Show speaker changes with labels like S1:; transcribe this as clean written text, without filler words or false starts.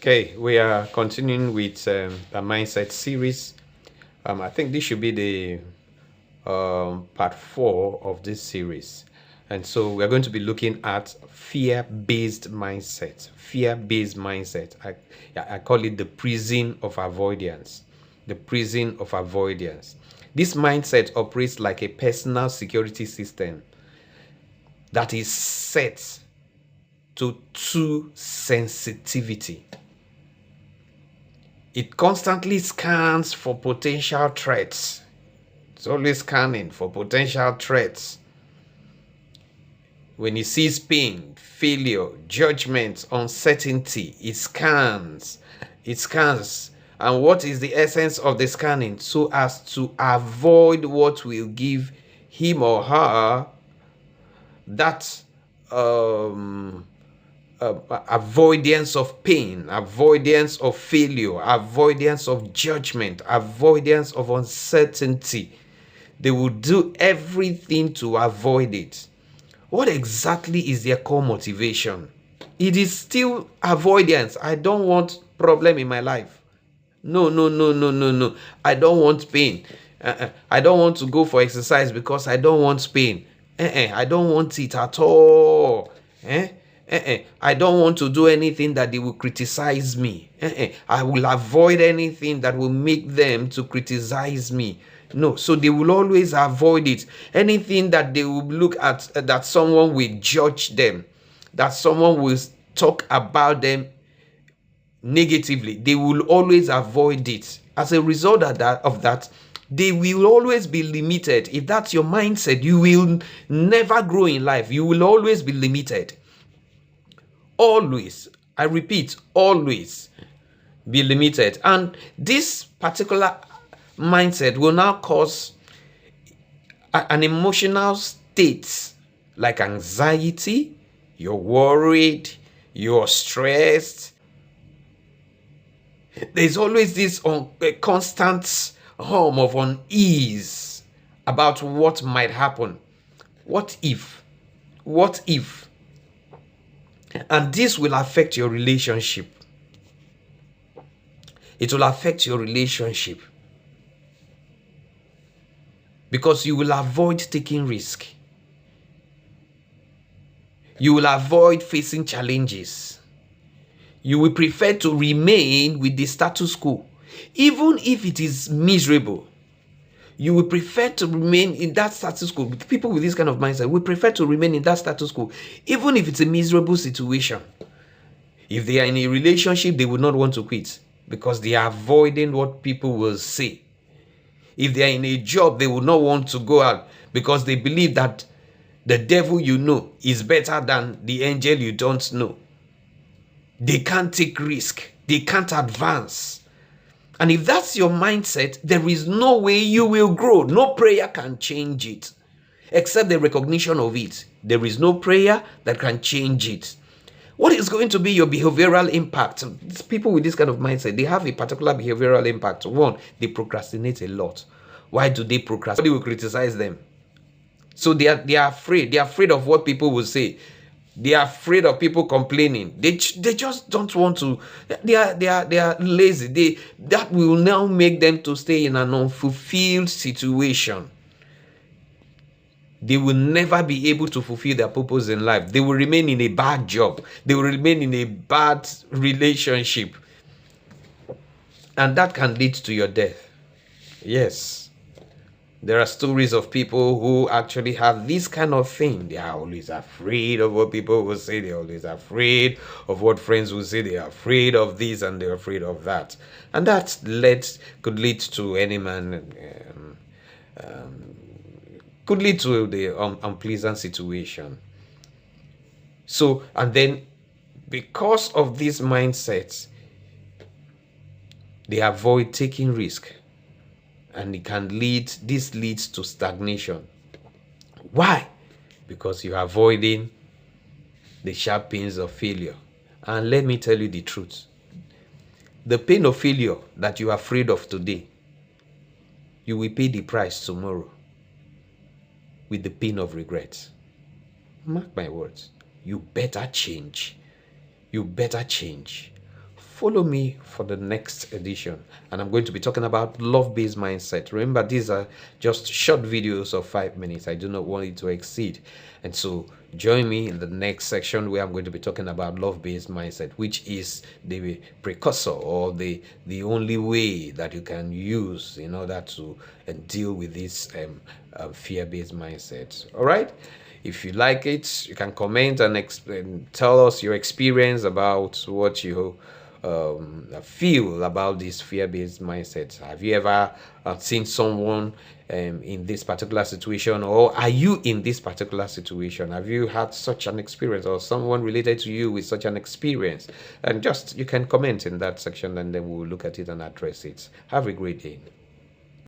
S1: Okay, we are continuing with the mindset series. I think this should be the part 4 of this series. And so we're going to be looking at fear-based mindset. Fear-based mindset. I call it the prison of avoidance. The prison of avoidance. This mindset operates like a personal security system that is set to sensitivity. It constantly scans for potential threats. It's always scanning for potential threats. When it sees pain, failure, judgment, uncertainty, it scans. It scans. And what is the essence of the scanning? So as to avoid what will give him or her that avoidance of pain, avoidance of failure, avoidance of judgment, avoidance of uncertainty. They will do everything to avoid it. What exactly is their core motivation? It is still avoidance. I don't want problem in my life. No. I don't want pain. I don't want to go for exercise because I don't want pain. I don't want it at all. I don't want to do anything that they will criticize me. I will avoid anything that will make them to criticize me. No, so they will always avoid it. Anything that they will look at, that someone will judge them, that someone will talk about them negatively, they will always avoid it. As a result of that, they will always be limited. If that's your mindset, you will never grow in life. You will always be limited. Always, I repeat, always be limited. And this particular mindset will now cause an emotional state like anxiety. You're worried, you're stressed. There's always this constant hum of unease about what might happen. What if? What if? And this will affect your relationship. It will affect your relationship. Because you will avoid taking risk. You will avoid facing challenges. You will prefer to remain with the status quo. Even if it is miserable, you will prefer to remain in that status quo. People with this kind of mindset will prefer to remain in that status quo, even if it's a miserable situation. If they are in a relationship, they would not want to quit because they are avoiding what people will say. If they are in a job, they will not want to go out because they believe that the devil you know is better than the angel you don't know. They can't take risk. They can't advance. And if that's your mindset, there is no way you will grow. No prayer can change it, except the recognition of it. There is no prayer that can change it. What is going to be your behavioral impact? People with this kind of mindset, they have a particular behavioral impact. One, they procrastinate a lot. Why do they procrastinate? Somebody will criticize them. So they are afraid. They are afraid of what people will say. They are afraid of people complaining. They just don't want to. They are lazy. That will now make them to stay in an unfulfilled situation. They will never be able to fulfill their purpose in life. They will remain in a bad job. They will remain in a bad relationship. And that can lead to your death. Yes. There are stories of people who actually have this kind of thing. They are always afraid of what people will say. They're always afraid of what friends will say. They are afraid of this and they're afraid of that. And that could lead to any man, could lead to the unpleasant situation. So, and then because of these mindsets, they avoid taking risk. And this leads to stagnation. Why? Because you're avoiding the sharp pains of failure. And let me tell you the truth. The pain of failure that you are afraid of today, you will pay the price tomorrow with the pain of regret. Mark my words. You better change. You better change. follow me for the next edition, and I'm going to be talking about love-based mindset. Remember, these are just short videos of 5 minutes. I do not want it to exceed. And so join me in the next section where I'm going to be talking about love-based mindset, which is the precursor or the only way that you can use in order to deal with this fear-based mindset. All right. If you like it, you can comment and tell us your experience about what you feel about this fear-based mindset. Have you ever seen someone in this particular situation, or are you in this particular situation? Have you had such an experience, or someone related to you with such an experience? And just you can comment in that section, and then we'll look at it and address it. Have a great day.